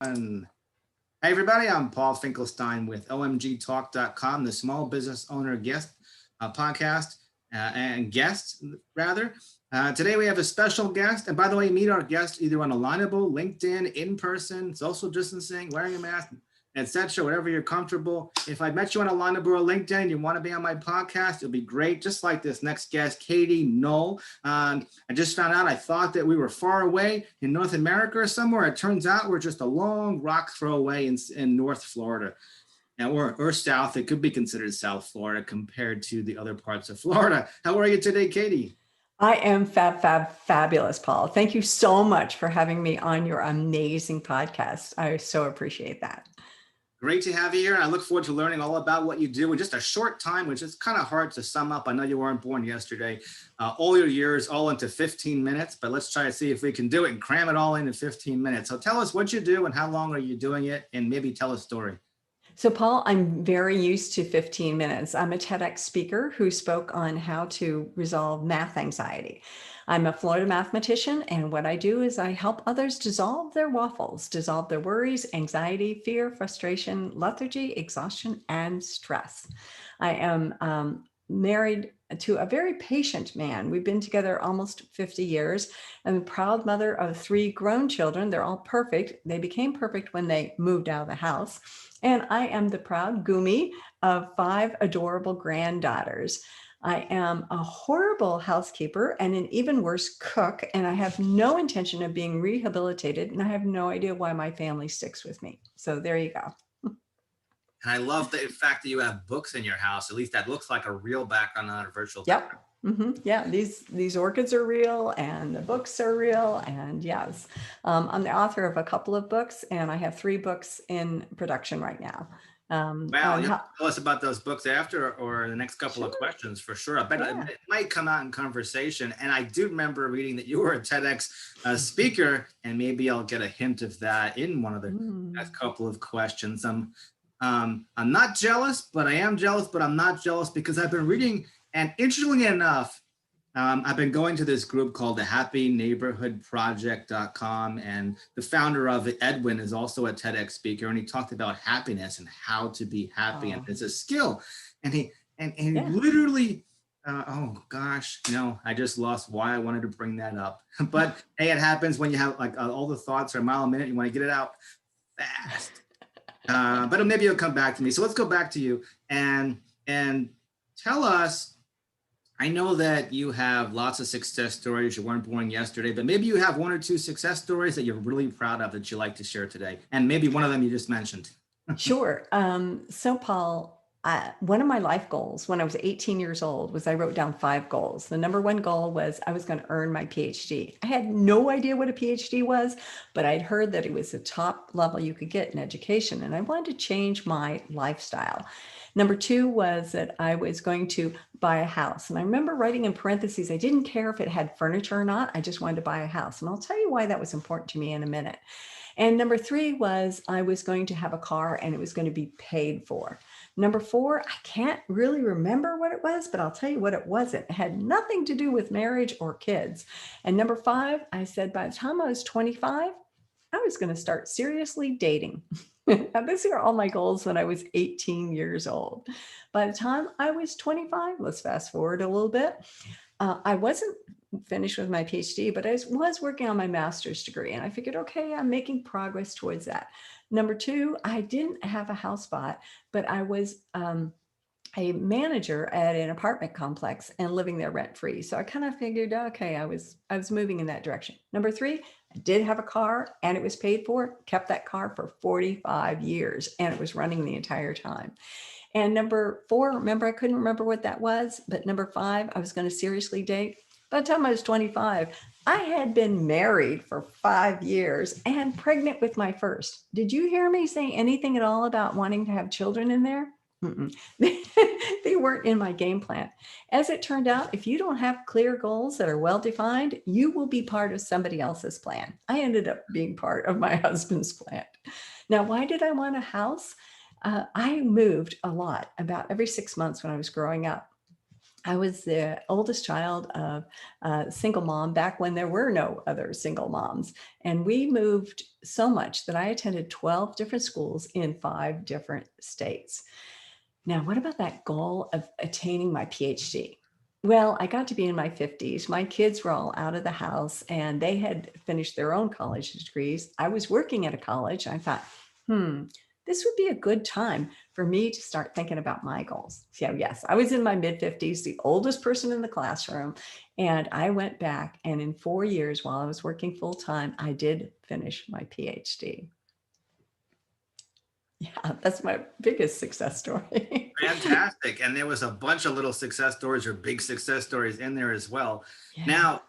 Hey everybody, I'm Paul Finkelstein with omgtalk.com, the small business owner guest podcast and guests rather. Today we have a special guest, and by the way, meet our guest either on Alignable, LinkedIn, in person, social distancing, wearing a mask, etc. Whatever you're comfortable. If I met you on Alignable or LinkedIn, you want to be on my podcast, it'll be great. Just like this next guest, Katie Nall. I just found out I thought that we were far away in North America or somewhere. It turns out we're just a long rock throw away in North Florida. And or south. It could be considered South Florida compared to the other parts of Florida. How are you today, Katie? I am fabulous, Paul. Thank you so much for having me on your amazing podcast. I so appreciate that. Great to have you here. And I look forward to learning all about what you do in just a short time, which is kind of hard to sum up. I know you weren't born yesterday. All your years, all into 15 minutes, but let's try to see if we can do it and cram it all into 15 minutes. So tell us what you do and how long are you doing it, and maybe tell a story. So, Paul, I'm very used to 15 minutes. I'm a TEDx speaker who spoke on how to resolve math anxiety. I'm a Florida mathematician, and what I do is I help others dissolve their waffles, dissolve their worries, anxiety, fear, frustration, lethargy, exhaustion, and stress. I am married to a very patient man. We've been together almost 50 years. I'm a proud mother of 3 grown children. They're all perfect. They became perfect when they moved out of the house. And I am the proud Gumi of 5 adorable granddaughters. I am a horrible housekeeper and an even worse cook, and I have no intention of being rehabilitated, and I have no idea why my family sticks with me. So there you go. And I love the fact that you have books in your house. At least that looks like a real background, not a virtual Yep. background. Yeah, these orchids are real and the books are real. And yes, I'm the author of a couple of books, and I have 3 books in production right now. Well, you'll tell us about those books after or the next couple of Sure. questions for sure. I bet Yeah. it might come out in conversation. And I do remember reading that you were a TEDx speaker, and maybe I'll get a hint of that in one of the next couple of questions. I'm not jealous, but I am jealous, but I'm not jealous because I've been reading, and interestingly enough, I've been going to this group called the Happy Neighborhood Project.com, and the founder of it, Edwin, is also a TEDx speaker, and he talked about happiness and how to be happy, and it's a skill. And he literally, oh gosh, no, I just lost why I wanted to bring that up. But hey, it happens when you have like all the thoughts are a mile a minute. You want to get it out fast. But maybe it'll come back to me. So let's go back to you and tell us. I know that you have lots of success stories. You weren't born yesterday, but maybe you have 1 or 2 success stories that you're really proud of that you like to share today. And maybe one of them you just mentioned. Sure. So, Paul, one of my life goals when I was 18 years old was I wrote down 5 goals. The number 1 goal was I was going to earn my Ph.D. I had no idea what a Ph.D. was, but I'd heard that it was the top level you could get in education, and I wanted to change my lifestyle. Number 2 was that I was going to buy a house. And I remember writing in parentheses, I didn't care if it had furniture or not. I just wanted to buy a house. And I'll tell you why that was important to me in a minute. And number 3 was I was going to have a car and it was going to be paid for. Number 4, I can't really remember what it was, but I'll tell you what it wasn't. It had nothing to do with marriage or kids. And number 5, I said by the time I was 25, I was going to start seriously dating. Now, these are all my goals when I was 18 years old. By the time I was 25, let's fast forward a little bit, I wasn't finished with my PhD, but I was working on my master's degree. And I figured, okay, I'm making progress towards that. Number 2, I didn't have a house bought, but I was a manager at an apartment complex and living there rent free. So I kind of figured, okay, I was moving in that direction. Number 3, I did have a car and it was paid for, kept that car for 45 years and it was running the entire time. And number 4, remember, I couldn't remember what that was, but number 5, I was going to seriously date. By the time I was 25, I had been married for 5 years and pregnant with my first. Did you hear me say anything at all about wanting to have children in there? They weren't in my game plan. As it turned out, if you don't have clear goals that are well-defined, you will be part of somebody else's plan. I ended up being part of my husband's plan. Now, why did I want a house? I moved a lot, about every 6 months when I was growing up. I was the oldest child of a single mom back when there were no other single moms. And we moved so much that I attended 12 different schools in 5 different states. Now, what about that goal of attaining my PhD? Well, I got to be in my 50s. My kids were all out of the house and they had finished their own college degrees. I was working at a college. I thought, this would be a good time for me to start thinking about my goals. So, yes, I was in my mid 50s, the oldest person in the classroom. And I went back, and in 4 years, while I was working full time, I did finish my PhD. Yeah, that's my biggest success story. Fantastic. And there was a bunch of little success stories or big success stories in there as well. Yeah. Now,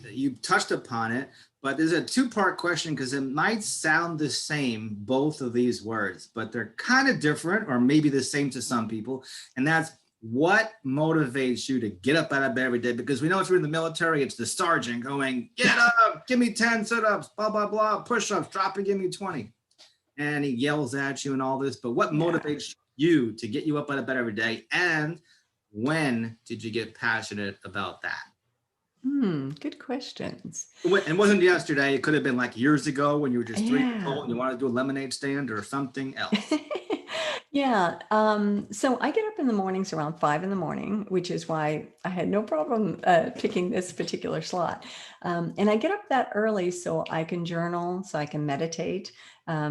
you touched upon it, but there's a two-part question because it might sound the same, both of these words, but they're kind of different or maybe the same to some people. And that's what motivates you to get up out of bed every day? Because we know if you're in the military, it's the sergeant going, get up, give me 10 sit-ups, blah, blah, blah, push-ups, drop and give me 20. And he yells at you and all this, but what Yeah. motivates you to get you up out of bed every day? And when did you get passionate about that? Good questions. It wasn't yesterday. It could have been like years ago when you were just 3 years old Yeah. and you wanted to do a lemonade stand or something else. Yeah. So I get up in the mornings around 5 in the morning, which is why I had no problem picking this particular slot. And I get up that early so I can journal, so I can meditate.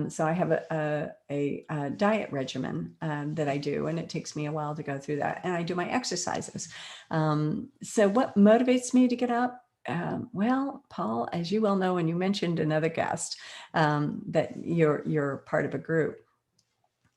So I have a diet regimen that I do, and it takes me a while to go through that. And I do my exercises. So what motivates me to get up? Well, Paul, as you well know, and you mentioned another guest, that you're part of a group.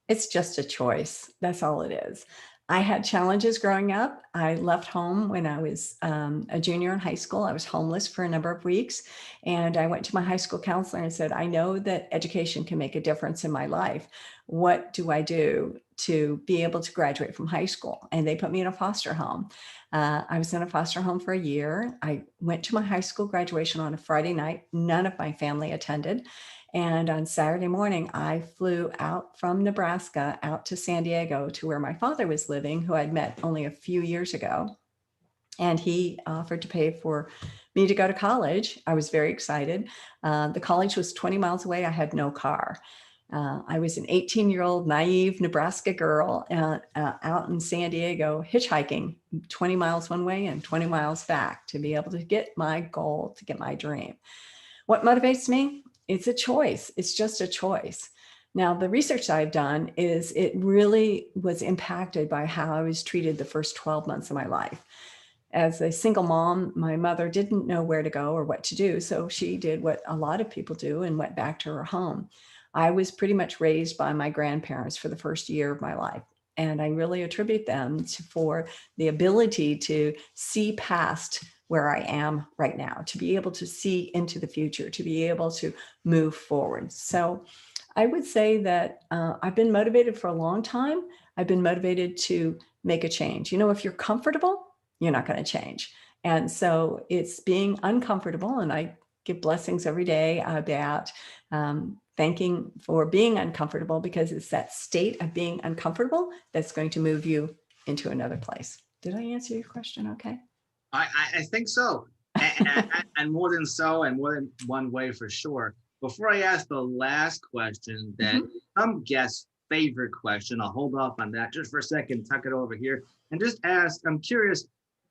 It's just a choice. That's all it is. I had challenges growing up. I left home when I was a junior in high school. I was homeless for a number of weeks. And I went to my high school counselor and said, I know that education can make a difference in my life. What do I do to be able to graduate from high school? And they put me in a foster home. I was in a foster home for a year. I went to my high school graduation on a Friday night. None of my family attended. And on Saturday morning, I flew out from Nebraska out to San Diego to where my father was living, who I'd met only a few years ago. And he offered to pay for me to go to college. I was very excited. The college was 20 miles away. I had no car. I was an 18-year-old naive Nebraska girl out in San Diego hitchhiking 20 miles one way and 20 miles back to be able to get my goal, to get my dream. What motivates me? It's a choice. It's just a choice. Now, the research I've done is it really was impacted by how I was treated the first 12 months of my life. As a single mom, my mother didn't know where to go or what to do. So she did what a lot of people do and went back to her home. I was pretty much raised by my grandparents for the first year of my life. And I really attribute them for the ability to see past where I am right now, to be able to see into the future, to be able to move forward. So I would say that I've been motivated for a long time. I've been motivated to make a change. If you're comfortable, you're not going to change. And so it's being uncomfortable. And I give blessings every day about thanking for being uncomfortable, because it's that state of being uncomfortable that's going to move you into another place. Did I answer your question okay? I think so. And more than so, and more than one way for sure. Before I ask the last question, that some guest's favorite question, I'll hold off on that just for a second, tuck it over here, and just ask, I'm curious,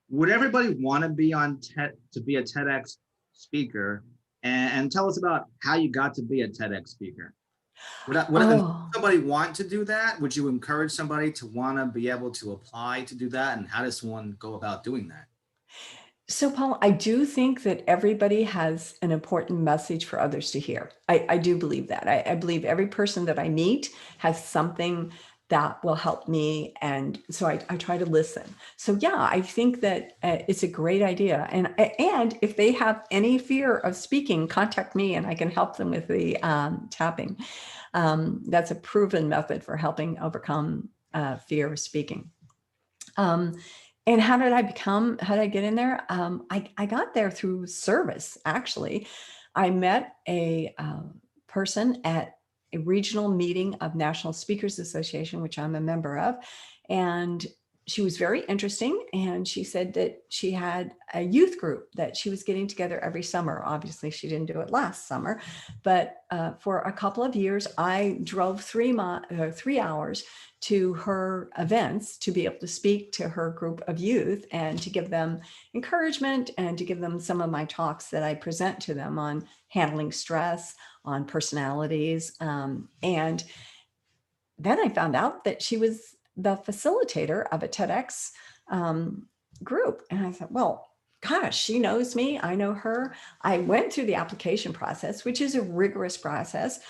would everybody want to be to be a TEDx speaker? And tell us about how you got to be a TEDx speaker. Would Oh, somebody want to do that? Would you encourage somebody to want to be able to apply to do that? And how does one go about doing that? so Paul, I do think that everybody has an important message for others to hear. I do believe that. I believe every person that I meet has something that will help me. And so I try to listen. So yeah, I think that it's a great idea. And if they have any fear of speaking, contact me and I can help them with the tapping. That's a proven method for helping overcome fear of speaking. And how did I get in there? I got there through service, actually. I met a person at a regional meeting of National Speakers Association, which I'm a member of. And she was very interesting. And she said that she had a youth group that she was getting together every summer. Obviously, she didn't do it last summer, but for a couple of years, I drove 3 hours to her events to be able to speak to her group of youth and to give them encouragement and to give them some of my talks that I present to them on handling stress, on personalities. And then I found out that she was the facilitator of a TEDx group. And I thought, well, gosh, she knows me. I know her. I went through the application process, which is a rigorous process.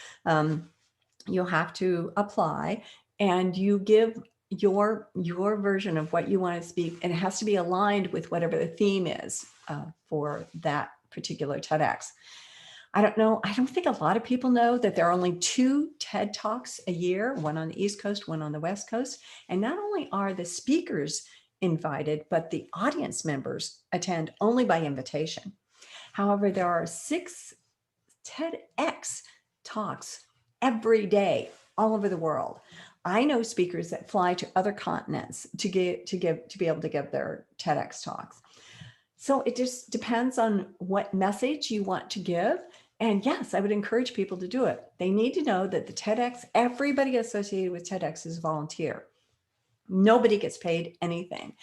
You'll have to apply and you give your version of what you want to speak, and it has to be aligned with whatever the theme is for that particular TEDx. I don't know. I don't think a lot of people know that there are only 2 TED Talks a year, one on the East Coast, one on the West Coast. And not only are the speakers invited, but the audience members attend only by invitation. However, there are 6 TEDx talks every day all over the world. I know speakers that fly to other continents to be able to give their TEDx talks. So it just depends on what message you want to give. And yes, I would encourage people to do it. They need to know that the TEDx, everybody associated with TEDx is volunteer. Nobody gets paid anything.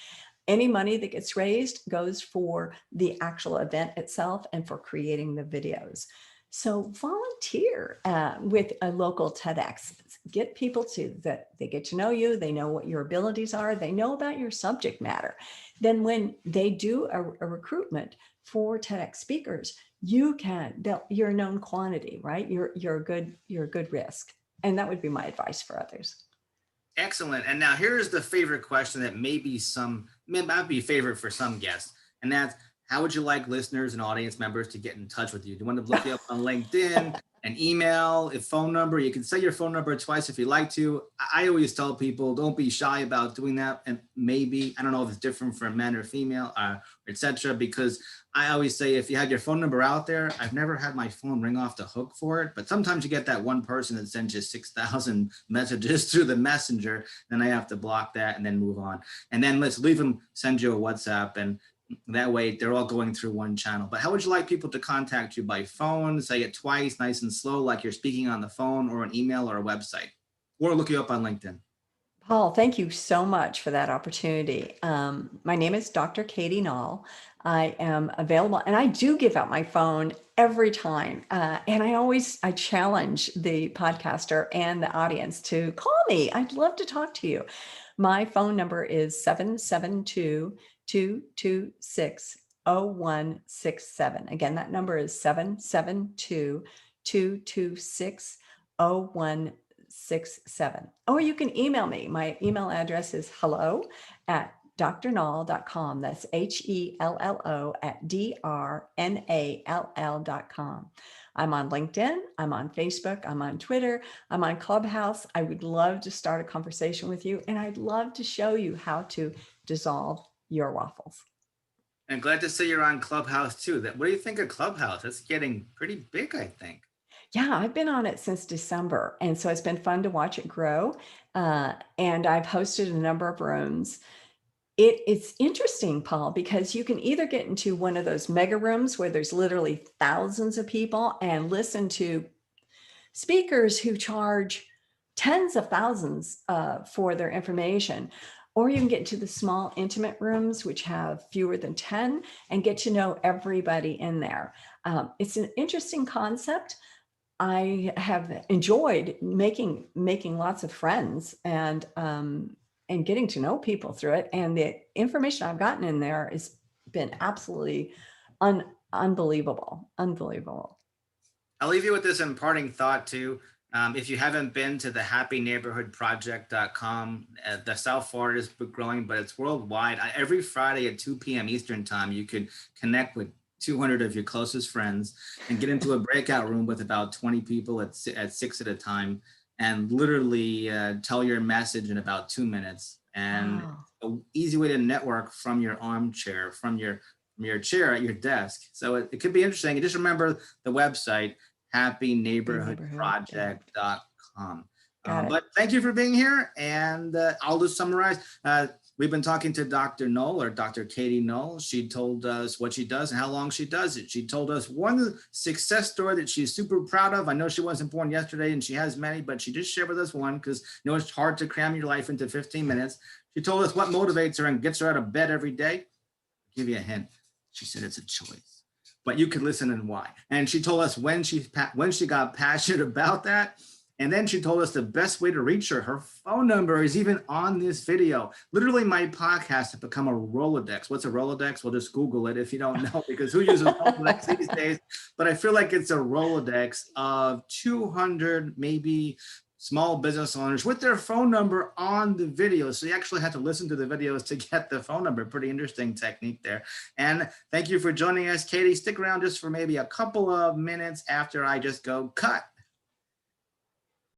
Any money that gets raised goes for the actual event itself and for creating the videos. So volunteer with a local TEDx. Get people that they get to know you. They know what your abilities are. They know about your subject matter. Then when they do a recruitment for TEDx speakers, you're a known quantity, right? You're a good risk. And that would be my advice for others. Excellent. And now here's the favorite question that might be favorite for some guests. And that's, how would you like listeners and audience members to get in touch with you? Do you want to look you up on LinkedIn, an email, a phone number? You can say your phone number twice if you like to. I always tell people, don't be shy about doing that. And maybe, I don't know if it's different for men or female, etc. Because I always say, if you have your phone number out there, I've never had my phone ring off the hook for it, but sometimes you get that one person that sends you 6,000 messages through the messenger, then I have to block that and then move on. And then let's leave them, send you a WhatsApp, and that way they're all going through one channel. But how would you like people to contact you? By phone, say it twice, nice and slow, like you're speaking on the phone, or an email or a website, or look you up on LinkedIn? Paul, thank you so much for that opportunity. My name is Dr. Katie Nall. I am available, and I do give out my phone every time. And I challenge the podcaster and the audience to call me. I'd love to talk to you. My phone number is 772-226-0167. Again, that number is 772-226-0167. Or you can email me. My email address is hello@drnall.com. That's HELLO@DRNALL.com. I'm on LinkedIn. I'm on Facebook. I'm on Twitter. I'm on Clubhouse. I would love to start a conversation with you, and I'd love to show you how to dissolve your waffles. And glad to see you're on Clubhouse too. What do you think of Clubhouse? It's getting pretty big, I think. Yeah, I've been on it since December. And so it's been fun to watch it grow. And I've hosted a number of rooms. It's interesting, Paul, because you can either get into one of those mega rooms where there's literally thousands of people and listen to speakers who charge tens of thousands for their information. Or you can get into the small intimate rooms, which have fewer than 10, and get to know everybody in there. It's an interesting concept. I have enjoyed making lots of friends and getting to know people through it. And the information I've gotten in there has been absolutely unbelievable. I'll leave you with this imparting thought too. If you haven't been to the happyneighborhoodproject.com, the South Florida is growing, but it's worldwide. Every Friday at 2 p.m. Eastern time, you could connect with 200 of your closest friends and get into a breakout room with about 20 people at 6 at a time, and literally tell your message in about 2 minutes. And Wow. an easy way to network from your armchair, from your chair at your desk. So it could be interesting. And just remember the website, happyneighborhoodproject.com. But thank you for being here. And I'll just summarize. We've been talking to Dr. Nall, or Dr. Katie Nall. She told us what she does and how long she does it. She told us one success story that she's super proud of. I know she wasn't born yesterday and she has many, but she just shared with us one because it's hard to cram your life into 15 minutes. She told us what motivates her and gets her out of bed every day. I'll give you a hint. She said it's a choice, but you could listen and why. And she told us when she got passionate about that. And then she told us the best way to reach her. Her phone number is even on this video. Literally, my podcast has become a Rolodex. What's a Rolodex? Well, just Google it if you don't know, because who uses Rolodex these days? But I feel like it's a Rolodex of 200 maybe small business owners with their phone number on the video. So you actually have to listen to the videos to get the phone number. Pretty interesting technique there. And thank you for joining us, Katie. Stick around just for maybe a couple of minutes after I just go cut.